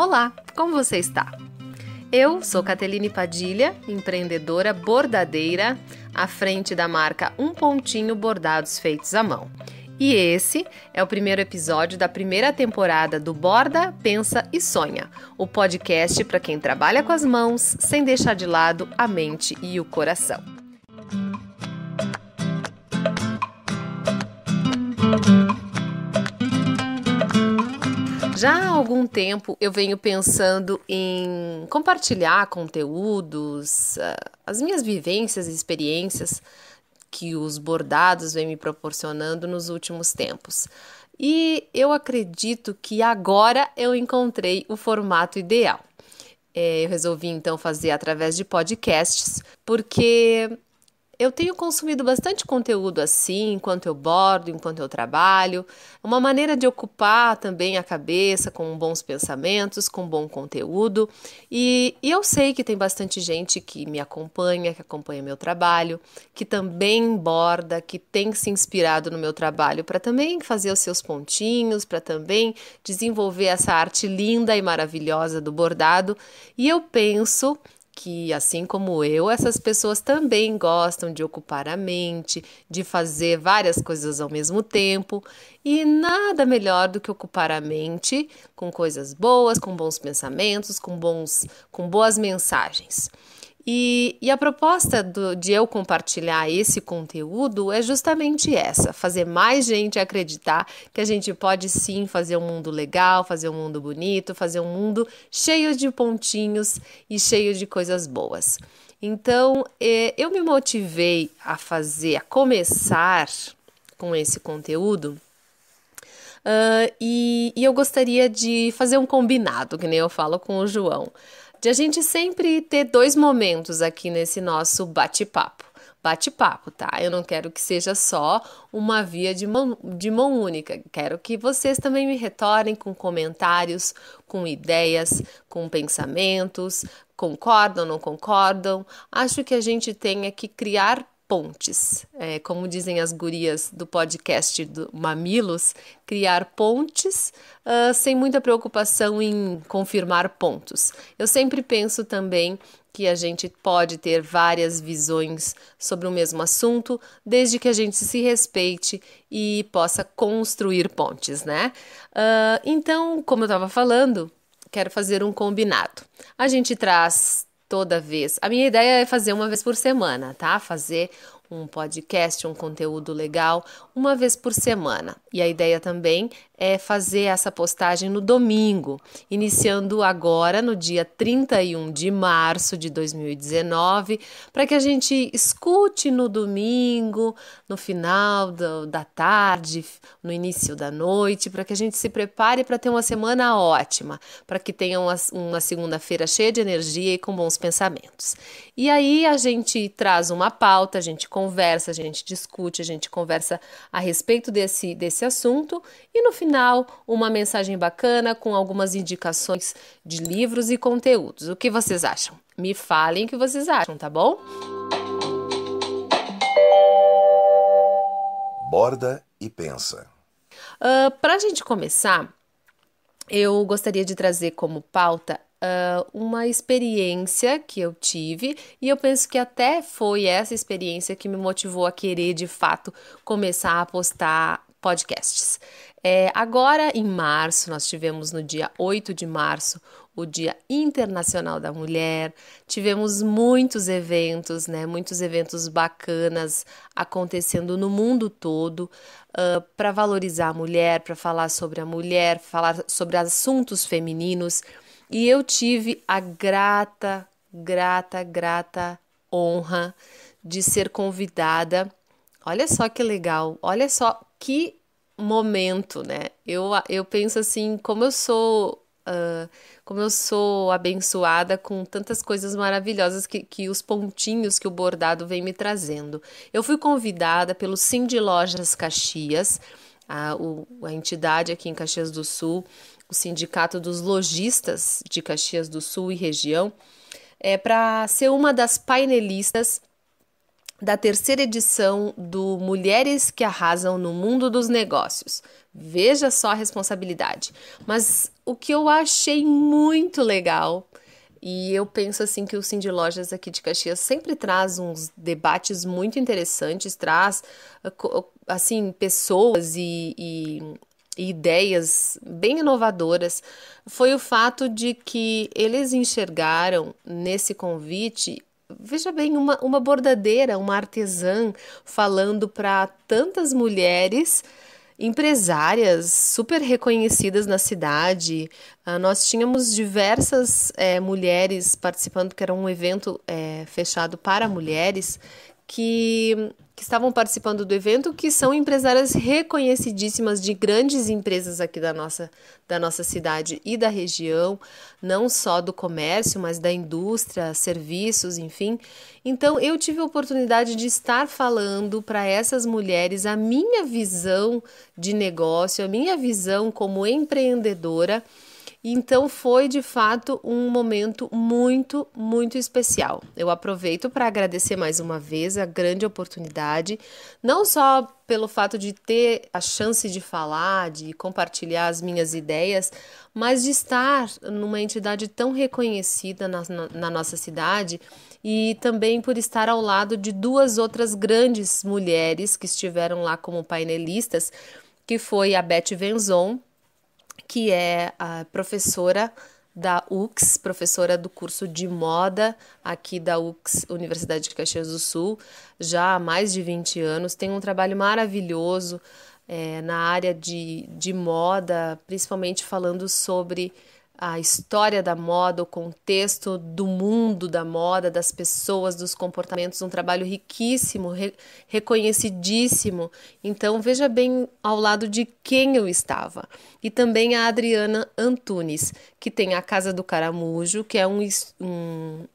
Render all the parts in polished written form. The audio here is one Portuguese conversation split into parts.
Olá, como você está? Eu sou Cateline Padilha, empreendedora bordadeira, à frente da marca Um Pontinho Bordados Feitos à Mão. E esse é o primeiro episódio da primeira temporada do Borda, Pensa e Sonha, o podcast para quem trabalha com as mãos sem deixar de lado a mente e o coração. Já há algum tempo eu venho pensando em compartilhar conteúdos, as minhas vivências e experiências que os bordados vêm me proporcionando nos últimos tempos. E eu acredito que agora eu encontrei o formato ideal. Eu resolvi então fazer através de podcasts, porque eu tenho consumido bastante conteúdo assim, enquanto eu bordo, enquanto eu trabalho. Uma maneira de ocupar também a cabeça com bons pensamentos, com bom conteúdo. E eu sei que tem bastante gente que me acompanha, que acompanha meu trabalho, que também borda, que tem se inspirado no meu trabalho para também fazer os seus pontinhos, para também desenvolver essa arte linda e maravilhosa do bordado. E eu penso que, assim como eu, essas pessoas também gostam de ocupar a mente, de fazer várias coisas ao mesmo tempo, e nada melhor do que ocupar a mente com coisas boas, com bons pensamentos, com boas mensagens. E a proposta de eu compartilhar esse conteúdo é justamente essa, fazer mais gente acreditar que a gente pode sim fazer um mundo legal, fazer um mundo bonito, fazer um mundo cheio de pontinhos e cheio de coisas boas. Então, eu me motivei a começar com esse conteúdo. E eu gostaria de fazer um combinado, que nem eu falo com o João, de a gente sempre ter 2 momentos aqui nesse nosso bate-papo. Bate-papo, tá? Eu não quero que seja só uma via de mão única. Quero que vocês também me retornem com comentários, com ideias, com pensamentos. Concordam, não concordam? Acho que a gente tem que criar pontes. Como dizem as gurias do podcast do Mamilos, criar pontes sem muita preocupação em confirmar pontos. Eu sempre penso também que a gente pode ter várias visões sobre o mesmo assunto, desde que a gente se respeite e possa construir pontes, né? Então, como eu estava falando, quero fazer um combinado. A gente traz toda vez. A minha ideia é fazer uma vez por semana, tá? Fazer um podcast, um conteúdo legal, uma vez por semana. E a ideia também é fazer essa postagem no domingo, iniciando agora no dia 31 de março de 2019, para que a gente escute no domingo, no final da tarde, no início da noite, para que a gente se prepare para ter uma semana ótima, para que tenha uma segunda-feira cheia de energia e com bons pensamentos. E aí a gente traz uma pauta, a gente conversa, a gente discute, a gente conversa a respeito desse assunto e no final uma mensagem bacana com algumas indicações de livros e conteúdos. O que vocês acham? Me falem o que vocês acham, tá bom? Borda e pensa. Para a gente começar, eu gostaria de trazer como pauta uma experiência que eu tive e eu penso que até foi essa experiência que me motivou a querer, de fato, começar a postar podcasts. Agora, em março, nós tivemos no dia 8 de março o Dia Internacional da Mulher, tivemos muitos eventos, né? Muitos eventos bacanas acontecendo no mundo todo para valorizar a mulher, para falar sobre a mulher, falar sobre assuntos femininos. E eu tive a grata honra de ser convidada. Olha só que legal, olha só que momento, né? Eu penso assim, como eu sou abençoada com tantas coisas maravilhosas que os pontinhos que o bordado vem me trazendo. Eu fui convidada pelo Cindy Lojas Caxias, a entidade aqui em Caxias do Sul, o Sindicato dos Lojistas de Caxias do Sul e região, para ser uma das painelistas da terceira edição do Mulheres que Arrasam no Mundo dos Negócios. Veja só a responsabilidade. Mas o que eu achei muito legal, e eu penso assim que o Cindy Lojas aqui de Caxias sempre traz uns debates muito interessantes, traz assim pessoas e ideias bem inovadoras, foi o fato de que eles enxergaram nesse convite, veja bem, uma bordadeira, uma artesã falando para tantas mulheres empresárias super reconhecidas na cidade. Nós tínhamos diversas mulheres participando, que era um evento fechado para mulheres, que estavam participando do evento, que são empresárias reconhecidíssimas de grandes empresas aqui da nossa cidade e da região, não só do comércio, mas da indústria, serviços, enfim. Então, eu tive a oportunidade de estar falando para essas mulheres a minha visão de negócio, a minha visão como empreendedora. Então foi de fato um momento muito, muito especial. Eu aproveito para agradecer mais uma vez a grande oportunidade, não só pelo fato de ter a chance de falar, de compartilhar as minhas ideias, mas de estar numa entidade tão reconhecida na nossa cidade e também por estar ao lado de duas outras grandes mulheres que estiveram lá como painelistas, que foi a Beth Venzon, que é a professora da UX, professora do curso de moda aqui da UX, Universidade de Caxias do Sul, já há mais de 20 anos, tem um trabalho maravilhoso na área de moda, principalmente falando sobre a história da moda, o contexto do mundo da moda, das pessoas, dos comportamentos, um trabalho riquíssimo, reconhecidíssimo. Então, veja bem ao lado de quem eu estava. E também a Adriana Antunes, que tem a Casa do Caramujo, que é um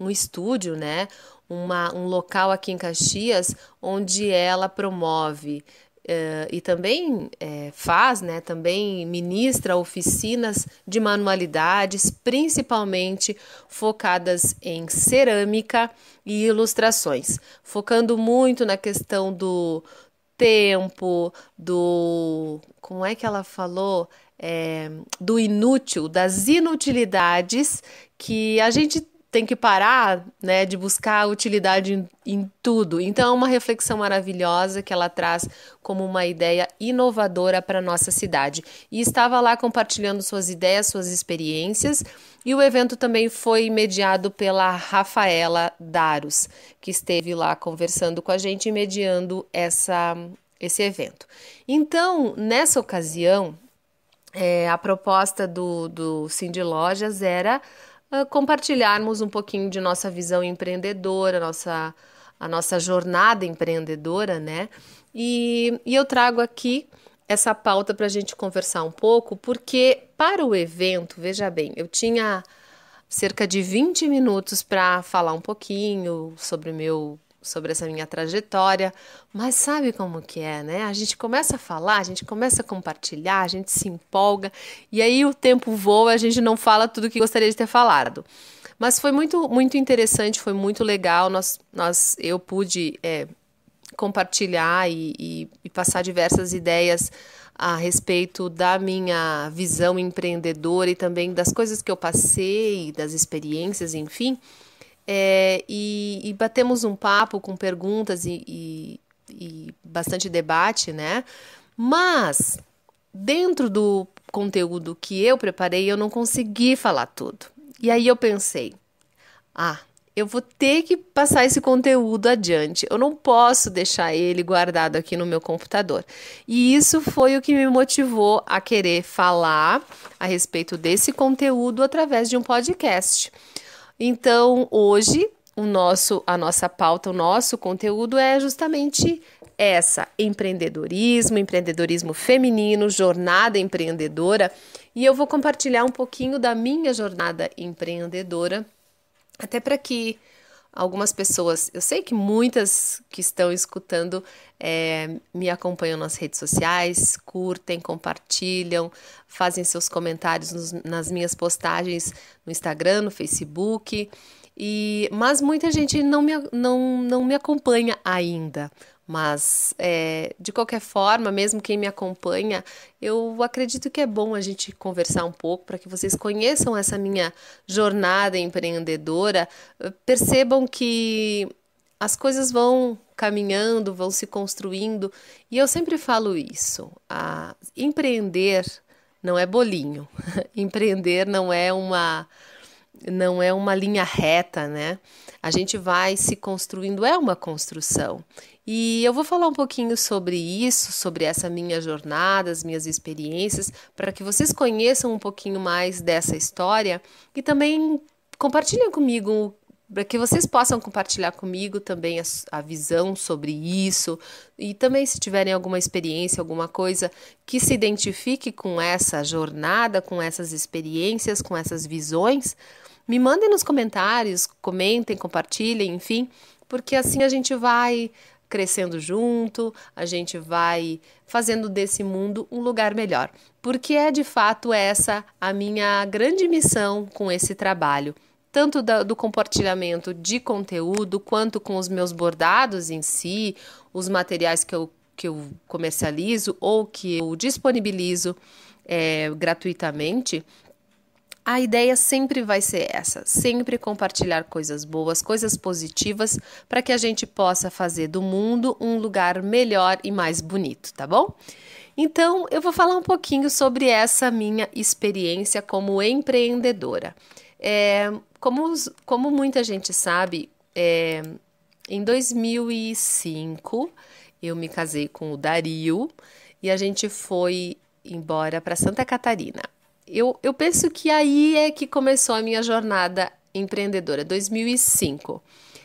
estúdio, né? Um local aqui em Caxias, onde ela promove e também faz, né, também ministra oficinas de manualidades, principalmente focadas em cerâmica e ilustrações, focando muito na questão do tempo, como é que ela falou? Do inútil, das inutilidades que a gente tem que parar, né, de buscar utilidade em tudo. Então, é uma reflexão maravilhosa que ela traz como uma ideia inovadora para a nossa cidade. E estava lá compartilhando suas ideias, suas experiências, e o evento também foi mediado pela Rafaela Daros, que esteve lá conversando com a gente e mediando esse evento. Então, nessa ocasião, a proposta do Cindy Lojas era compartilharmos um pouquinho de nossa visão empreendedora, a nossa jornada empreendedora, né? E eu trago aqui essa pauta para a gente conversar um pouco, porque para o evento, veja bem, eu tinha cerca de 20 minutos para falar um pouquinho sobre essa minha trajetória, mas sabe como que é, né? A gente começa a falar, a gente começa a compartilhar, a gente se empolga e aí o tempo voa, a gente não fala tudo o que gostaria de ter falado. Mas foi muito, muito interessante, foi muito legal, eu pude compartilhar e passar diversas ideias a respeito da minha visão empreendedora e também das coisas que eu passei, das experiências, enfim. E batemos um papo com perguntas e bastante debate, né? Mas, dentro do conteúdo que eu preparei, eu não consegui falar tudo. E aí eu pensei, eu vou ter que passar esse conteúdo adiante. Eu não posso deixar ele guardado aqui no meu computador. E isso foi o que me motivou a querer falar a respeito desse conteúdo através de um podcast. Então, hoje, a nossa pauta, o nosso conteúdo é justamente empreendedorismo feminino, jornada empreendedora. E eu vou compartilhar um pouquinho da minha jornada empreendedora, até para que algumas pessoas, eu sei que muitas que estão escutando me acompanham nas redes sociais, curtem, compartilham, fazem seus comentários nas minhas postagens no Instagram, no Facebook. Mas muita gente não me acompanha ainda. Mas, de qualquer forma, mesmo quem me acompanha, eu acredito que é bom a gente conversar um pouco para que vocês conheçam essa minha jornada empreendedora, percebam que as coisas vão caminhando, vão se construindo, e eu sempre falo isso: empreender não é bolinho, empreender não é uma linha reta, né? A gente vai se construindo, é uma construção. E eu vou falar um pouquinho sobre isso, sobre essa minha jornada, as minhas experiências, para que vocês conheçam um pouquinho mais dessa história e também compartilhem comigo, para que vocês possam compartilhar comigo também a visão sobre isso, e também se tiverem alguma experiência, alguma coisa que se identifique com essa jornada, com essas experiências, com essas visões, me mandem nos comentários, comentem, compartilhem, enfim, porque assim a gente vai crescendo junto, a gente vai fazendo desse mundo um lugar melhor, porque é de fato essa a minha grande missão com esse trabalho, tanto do compartilhamento de conteúdo, quanto com os meus bordados em si, os materiais que eu comercializo ou que eu disponibilizo gratuitamente. A ideia sempre vai ser essa, sempre compartilhar coisas boas, coisas positivas, para que a gente possa fazer do mundo um lugar melhor e mais bonito, tá bom? Então, eu vou falar um pouquinho sobre essa minha experiência como empreendedora. Como muita gente sabe, em 2005 eu me casei com o Dario e a gente foi embora para Santa Catarina. Eu penso que aí é que começou a minha jornada empreendedora, 2005.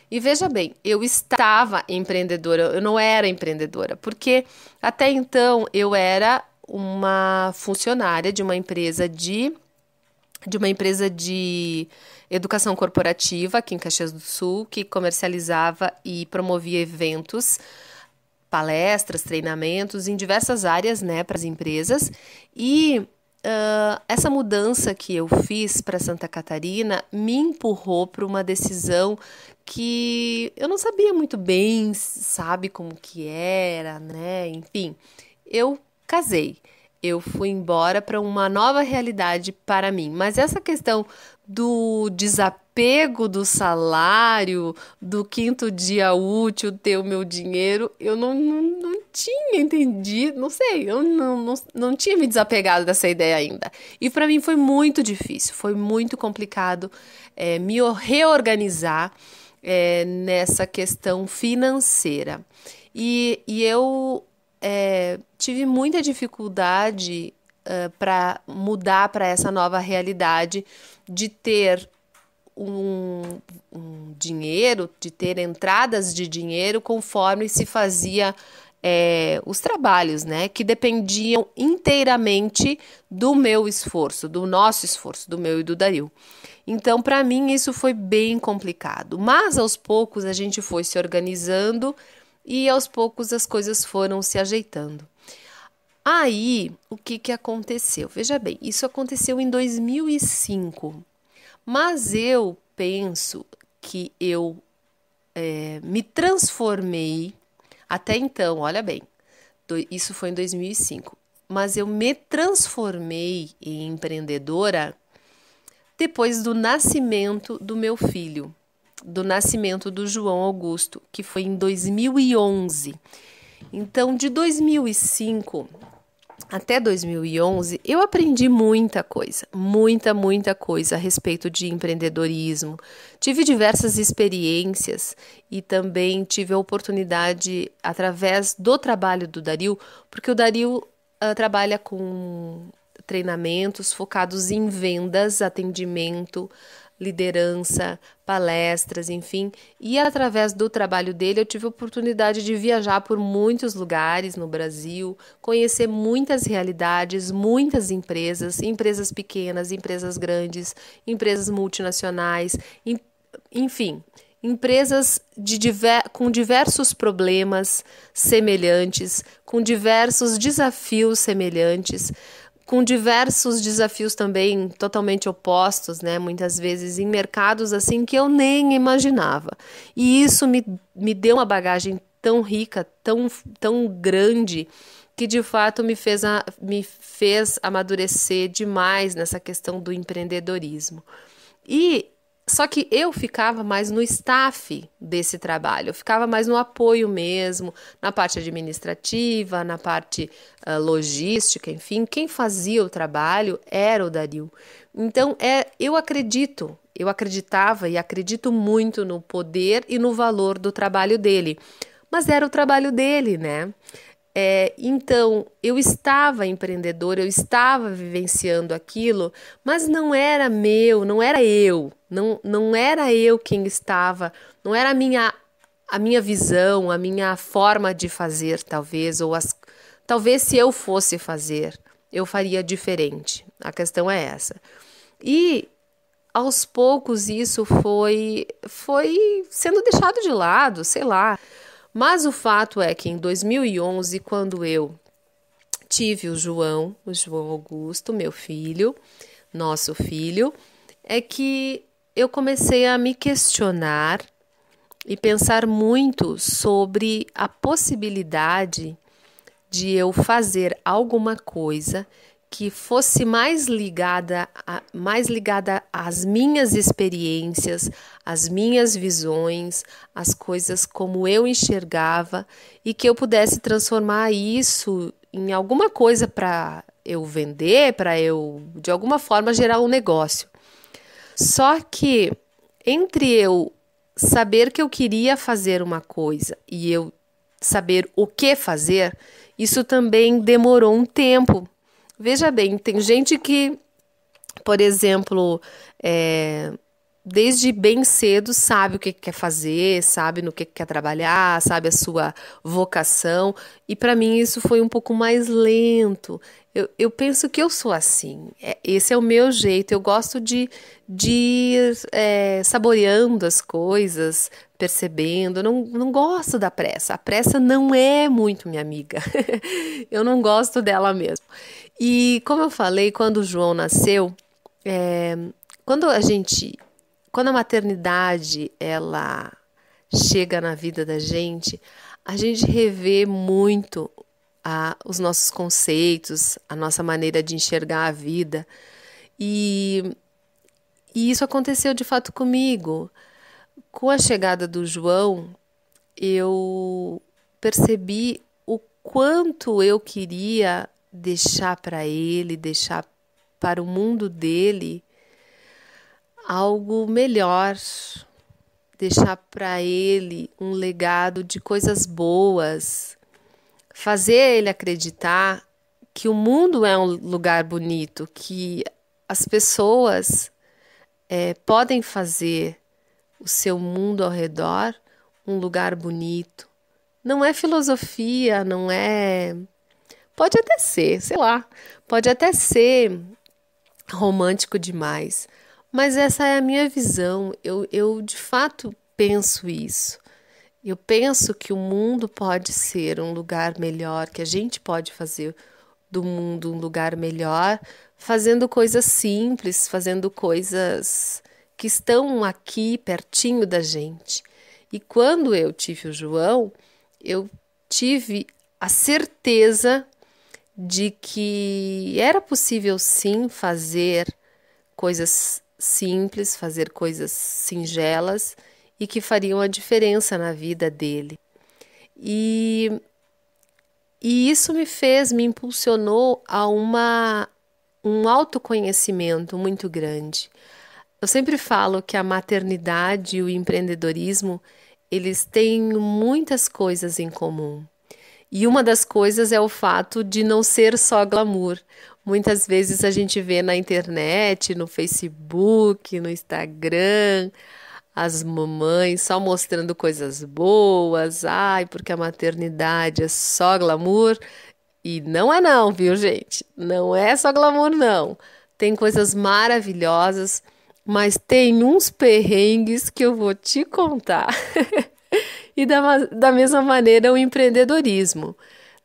E veja bem, eu estava empreendedora, eu não era empreendedora, porque até então eu era uma funcionária de uma empresa de educação corporativa aqui em Caxias do Sul, que comercializava e promovia eventos, palestras, treinamentos em diversas áreas, né, para as empresas. E essa mudança que eu fiz para Santa Catarina me empurrou para uma decisão que eu não sabia muito bem, sabe, como que era, né? Enfim, eu casei. Eu fui embora para uma nova realidade para mim. Mas essa questão do desapego do salário, do quinto dia útil, ter o meu dinheiro, eu não tinha entendido, não sei, eu não tinha me desapegado dessa ideia ainda. E para mim foi muito difícil, foi muito complicado me reorganizar nessa questão financeira. E eu tive muita dificuldade para mudar para essa nova realidade de ter um dinheiro, de ter entradas de dinheiro conforme se fazia os trabalhos, né, que dependiam inteiramente do meu esforço, do nosso esforço, do meu e do Dario. Então, para mim, isso foi bem complicado, mas aos poucos a gente foi se organizando e aos poucos as coisas foram se ajeitando. Aí, o que aconteceu? Veja bem, isso aconteceu em 2005, mas eu penso que eu me transformei, até então, olha bem, isso foi em 2005, mas eu me transformei em empreendedora depois do nascimento do meu filho, do nascimento do João Augusto, que foi em 2011. Então, de 2005 até 2011, eu aprendi muita coisa a respeito de empreendedorismo. Tive diversas experiências e também tive a oportunidade, através do trabalho do Dario, porque o Dario trabalha com treinamentos focados em vendas, atendimento, liderança, palestras, enfim. E através do trabalho dele eu tive a oportunidade de viajar por muitos lugares no Brasil, conhecer muitas realidades, muitas empresas, empresas pequenas, empresas grandes, empresas multinacionais, enfim, empresas com diversos problemas semelhantes, com diversos desafios semelhantes, com diversos desafios também totalmente opostos, né? Muitas vezes em mercados assim que eu nem imaginava. E isso me deu uma bagagem tão rica, tão grande, que de fato me fez amadurecer demais nessa questão do empreendedorismo. Só que eu ficava mais no staff desse trabalho, eu ficava mais no apoio mesmo, na parte administrativa, na parte logística, enfim, quem fazia o trabalho era o Dario. Então, eu acreditava e acredito muito no poder e no valor do trabalho dele, mas era o trabalho dele, né? Então, eu estava empreendedora, eu estava vivenciando aquilo, mas não era meu, não era eu, não era eu quem estava, não era a minha visão, a minha forma de fazer, talvez, talvez se eu fosse fazer, eu faria diferente. A questão é essa. E aos poucos isso foi sendo deixado de lado, sei lá. Mas o fato é que em 2011, quando eu tive o João Augusto, meu filho, nosso filho, é que eu comecei a me questionar e pensar muito sobre a possibilidade de eu fazer alguma coisa que fosse mais ligada às minhas experiências, às minhas visões, às coisas como eu enxergava e que eu pudesse transformar isso em alguma coisa para eu vender, para eu, de alguma forma, gerar um negócio. Só que entre eu saber que eu queria fazer uma coisa e eu saber o que fazer, isso também demorou um tempo. Veja bem, tem gente que, por exemplo, desde bem cedo sabe o que quer fazer, sabe no que quer trabalhar, sabe a sua vocação, e para mim isso foi um pouco mais lento. Eu penso que eu sou assim, esse é o meu jeito, eu gosto de ir saboreando as coisas, percebendo, não gosto da pressa, a pressa não é muito minha amiga, eu não gosto dela mesmo. E como eu falei, quando o João nasceu, quando a maternidade ela chega na vida da gente, a gente revê muito os nossos conceitos, a nossa maneira de enxergar a vida. E isso aconteceu de fato comigo. Com a chegada do João, eu percebi o quanto eu queria deixar para ele, deixar para o mundo dele algo melhor, deixar para ele um legado de coisas boas, fazer ele acreditar que o mundo é um lugar bonito, que as pessoas podem fazer o seu mundo ao redor um lugar bonito. Não é filosofia, não é... Pode até ser, sei lá, pode até ser romântico demais, mas essa é a minha visão. Eu de fato penso isso. Eu penso que o mundo pode ser um lugar melhor, que a gente pode fazer do mundo um lugar melhor, fazendo coisas simples, fazendo coisas que estão aqui pertinho da gente. E quando eu tive o João, eu tive a certeza de que era possível sim fazer coisas simples, fazer coisas singelas e que fariam a diferença na vida dele. E isso me impulsionou a um autoconhecimento muito grande. Eu sempre falo que a maternidade e o empreendedorismo, eles têm muitas coisas em comum. E uma das coisas é o fato de não ser só glamour. Muitas vezes a gente vê na internet, no Facebook, no Instagram, as mamães só mostrando coisas boas. Ai, porque a maternidade é só glamour. E não é não, viu, gente? Não é só glamour, não. Tem coisas maravilhosas, mas tem uns perrengues que eu vou te contar. E da mesma maneira o empreendedorismo.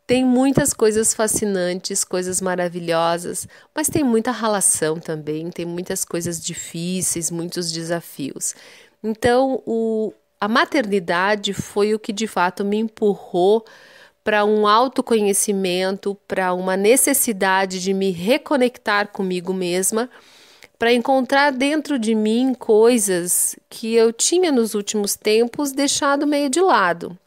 Tem muitas coisas fascinantes, coisas maravilhosas, mas tem muita ralação também, tem muitas coisas difíceis, muitos desafios. Então, a maternidade foi o que de fato me empurrou para um autoconhecimento, para uma necessidade de me reconectar comigo mesma, para encontrar dentro de mim coisas que eu tinha nos últimos tempos deixado meio de lado.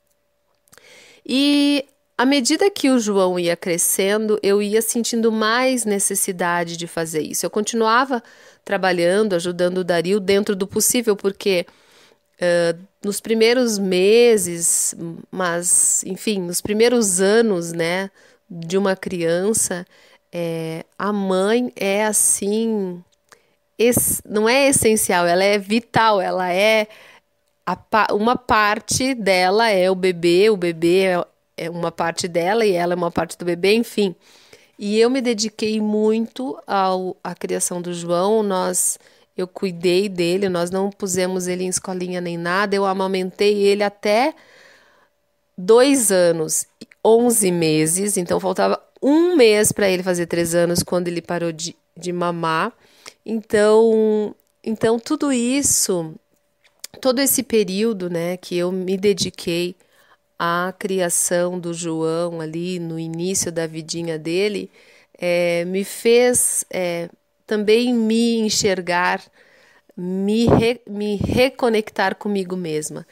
E à medida que o João ia crescendo, eu ia sentindo mais necessidade de fazer isso. Eu continuava trabalhando, ajudando o Dario dentro do possível, porque nos primeiros meses, mas enfim, nos primeiros anos, né, de uma criança, a mãe é assim, não é essencial, ela é vital, ela é uma parte dela é o bebê é uma parte dela e ela é uma parte do bebê, enfim. E eu me dediquei muito à criação do João, eu cuidei dele, nós não pusemos ele em escolinha nem nada, eu amamentei ele até 2 anos, 11 meses, então faltava um mês para ele fazer 3 anos quando ele parou de mamar. Então tudo isso, todo esse período, né, que eu me dediquei à criação do João ali no início da vidinha dele, me fez também me enxergar, me reconectar comigo mesma.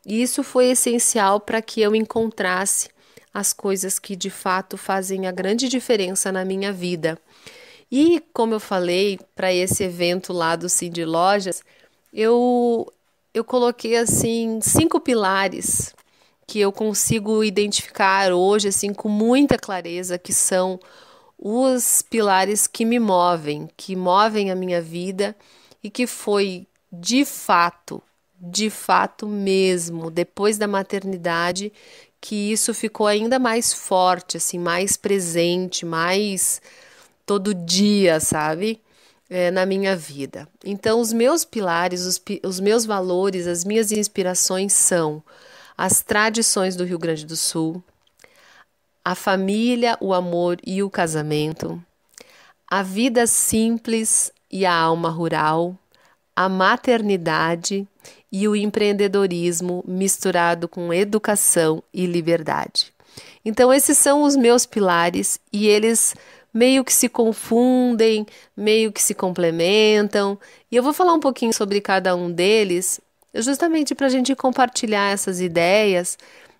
E isso foi essencial para que eu encontrasse as coisas que de fato fazem a grande diferença na minha vida. E como eu falei, para esse evento lá do Cindy Lojas, eu coloquei assim 5 pilares que eu consigo identificar hoje assim com muita clareza, que são os pilares que me movem, que movem a minha vida e que foi de fato mesmo, depois da maternidade, que isso ficou ainda mais forte, assim, mais presente, mais todo dia, sabe? Na minha vida. Então, os meus pilares, os meus valores, as minhas inspirações são as tradições do Rio Grande do Sul, a família, o amor e o casamento, a vida simples e a alma rural, a maternidade e o empreendedorismo misturado com educação e liberdade. Então, esses são os meus pilares e eles meio que se confundem, meio que se complementam. E eu vou falar um pouquinho sobre cada um deles, justamente para a gente compartilhar essas ideias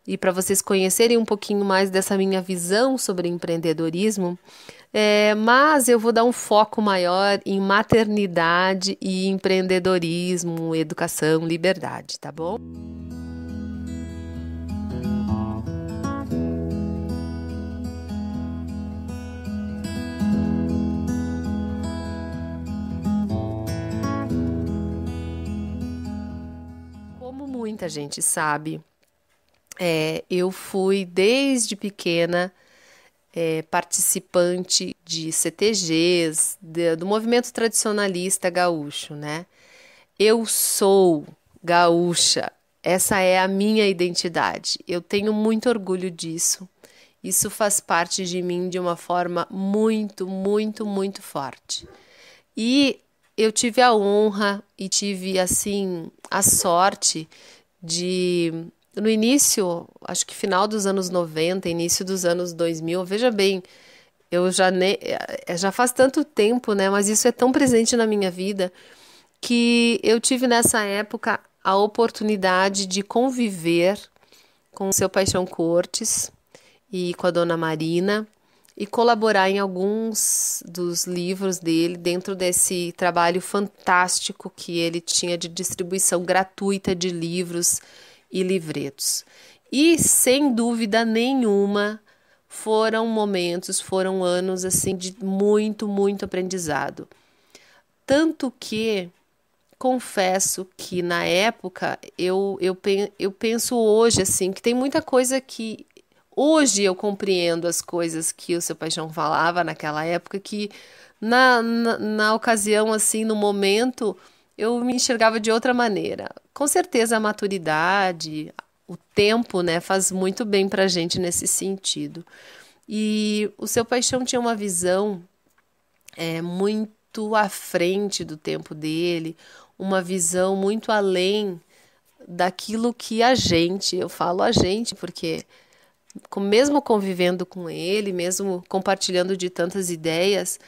e para vocês conhecerem um pouquinho mais dessa minha visão sobre empreendedorismo. Mas eu vou dar um foco maior em maternidade e empreendedorismo, educação, liberdade, tá bom? Como muita gente sabe, eu fui desde pequena participante de CTGs, do movimento tradicionalista gaúcho, né? Eu sou gaúcha, essa é a minha identidade. Eu tenho muito orgulho disso. Isso faz parte de mim de uma forma muito, muito, muito forte. E eu tive a honra e tive, assim, a sorte de, no início, acho que final dos anos 90, início dos anos 2000, veja bem, eu já faz tanto tempo, né? Mas isso é tão presente na minha vida que eu tive nessa época a oportunidade de conviver com o seu Paixão Cortes e com a Dona Marina e colaborar em alguns dos livros dele dentro desse trabalho fantástico que ele tinha de distribuição gratuita de livros e livretos. E sem dúvida nenhuma foram anos assim de muito, muito aprendizado. Tanto que confesso que na época eu penso hoje assim que tem muita coisa que hoje eu compreendo as coisas que o seu Paixão falava naquela época, que na ocasião, assim, no momento, eu me enxergava de outra maneira. Com certeza a maturidade, o tempo, né, faz muito bem pra gente nesse sentido. E o Seu Paixão tinha uma visão muito à frente do tempo dele, uma visão muito além daquilo que eu falo a gente, porque mesmo convivendo com ele, mesmo compartilhando de tantas ideias,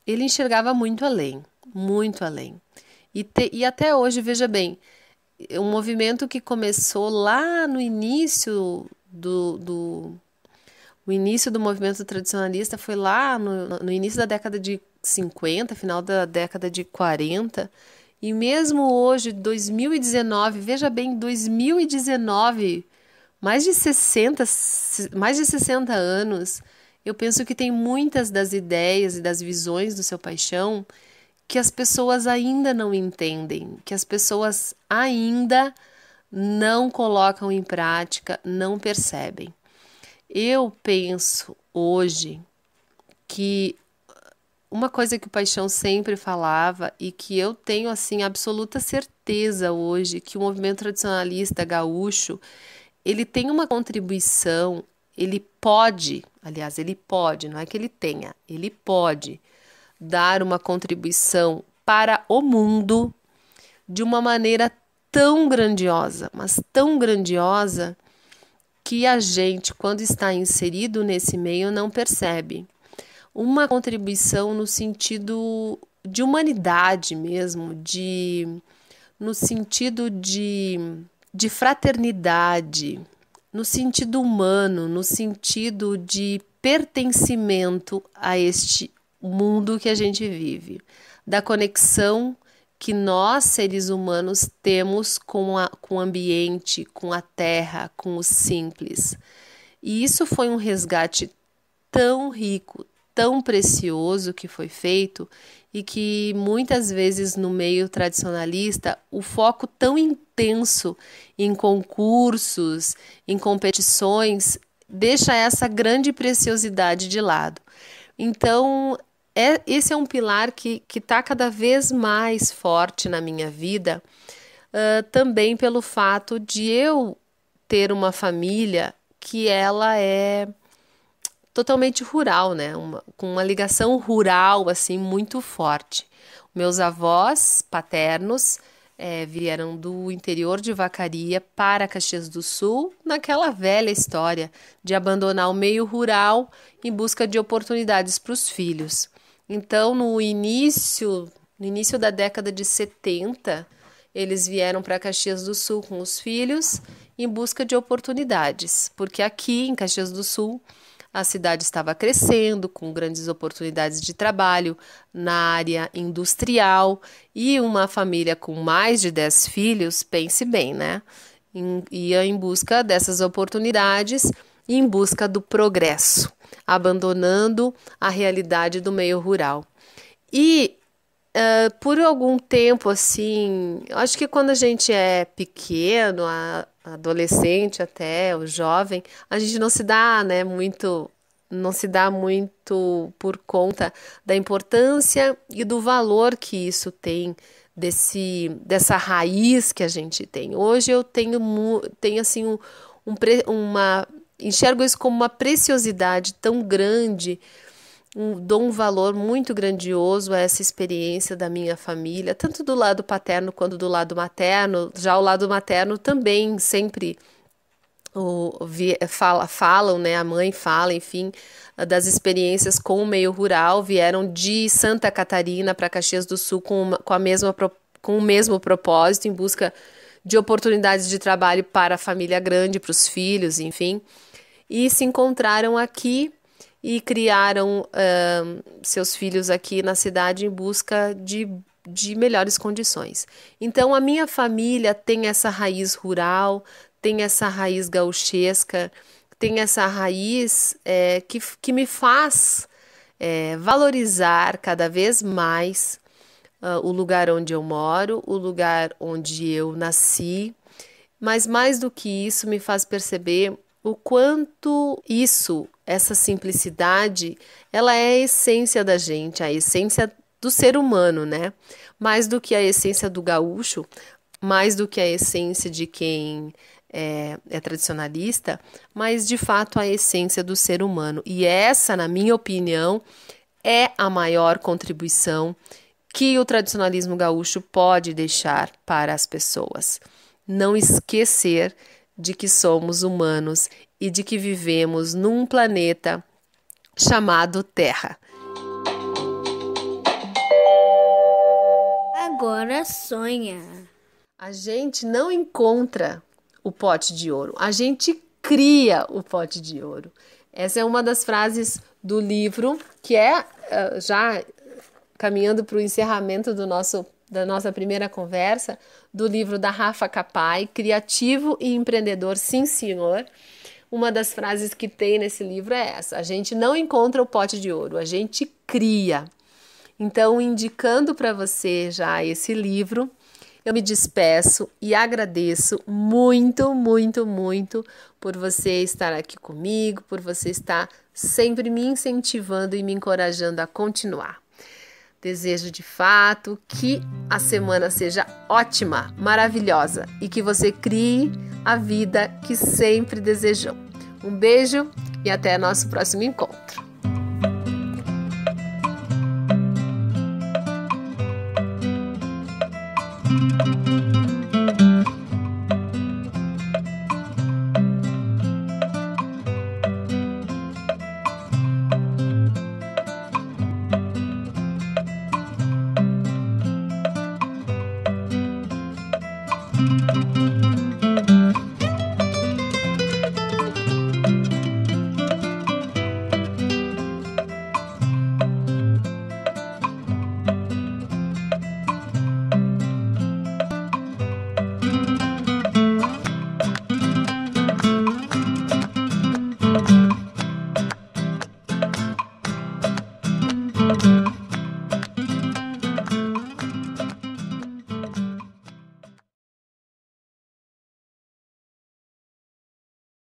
ele enxergava muito além, muito além. E até hoje, veja bem, um movimento que começou lá no início o início do movimento tradicionalista foi lá no início da década de 50, final da década de 40, e mesmo hoje, 2019, veja bem, 2019, mais de 60 anos, eu penso que tem muitas das ideias e das visões do Seu Paixão que as pessoas ainda não entendem, que as pessoas ainda não colocam em prática, não percebem. Eu penso hoje que uma coisa que o Paixão sempre falava e que eu tenho assim absoluta certeza hoje que o movimento tradicionalista gaúcho, ele tem uma contribuição, ele pode, não é que ele tenha, ele pode dar uma contribuição para o mundo de uma maneira tão grandiosa, mas tão grandiosa que a gente, quando está inserido nesse meio, não percebe. Uma contribuição no sentido de humanidade mesmo, no sentido de fraternidade, no sentido humano, no sentido de pertencimento a este mundo que a gente vive, da conexão que nós, seres humanos, temos com o ambiente, com a terra, com o simples. E isso foi um resgate tão rico, tão precioso que foi feito e que muitas vezes no meio tradicionalista o foco tão intenso em concursos, em competições, deixa essa grande preciosidade de lado. Então, esse é um pilar que está cada vez mais forte na minha vida, também pelo fato de eu ter uma família que ela é totalmente rural, né? Com uma ligação rural assim muito forte. Meus avós paternos vieram do interior de Vacaria para Caxias do Sul, naquela velha história de abandonar o meio rural em busca de oportunidades para os filhos. Então, no início da década de 70, eles vieram para Caxias do Sul com os filhos em busca de oportunidades, porque aqui em Caxias do Sul a cidade estava crescendo, com grandes oportunidades de trabalho na área industrial, e uma família com mais de 10 filhos, pense bem, né? Ia em busca dessas oportunidades e em busca do progresso, abandonando a realidade do meio rural. E por algum tempo, assim, acho que quando a gente é pequeno, adolescente até, o jovem, a gente não se dá, né, não se dá muito por conta da importância e do valor que isso tem, dessa raiz que a gente tem. Hoje eu tenho assim, enxergo isso como uma preciosidade tão grande, dou um valor muito grandioso a essa experiência da minha família, tanto do lado paterno quanto do lado materno. Já o lado materno também sempre falam, né? A mãe fala, enfim, das experiências com o meio rural, vieram de Santa Catarina para Caxias do Sul com o mesmo propósito, em busca de oportunidades de trabalho para a família grande, para os filhos, enfim, e se encontraram aqui e criaram seus filhos aqui na cidade em busca de melhores condições. Então, a minha família tem essa raiz rural, tem essa raiz gauchesca, tem essa raiz que me faz valorizar cada vez mais o lugar onde eu moro, o lugar onde eu nasci, mas mais do que isso me faz perceber o quanto essa simplicidade, ela é a essência da gente, a essência do ser humano, né? Mais do que a essência do gaúcho, mais do que a essência de quem é tradicionalista, mas de fato a essência do ser humano. E essa, na minha opinião, é a maior contribuição que o tradicionalismo gaúcho pode deixar para as pessoas. Não esquecer de que somos humanos e de que vivemos num planeta chamado Terra. Agora sonha. A gente não encontra o pote de ouro, a gente cria o pote de ouro. Essa é uma das frases do livro, que é já caminhando para o encerramento da nossa primeira conversa, do livro da Rafa Capai, Criativo e Empreendedor, Sim Senhor. Uma das frases que tem nesse livro é essa: a gente não encontra o pote de ouro, a gente cria. Então, indicando para você já esse livro, eu me despeço e agradeço muito, muito, muito por você estar aqui comigo, por você estar sempre me incentivando e me encorajando a continuar. Desejo de fato que a semana seja ótima, maravilhosa e que você crie a vida que sempre desejou. Um beijo e até nosso próximo encontro.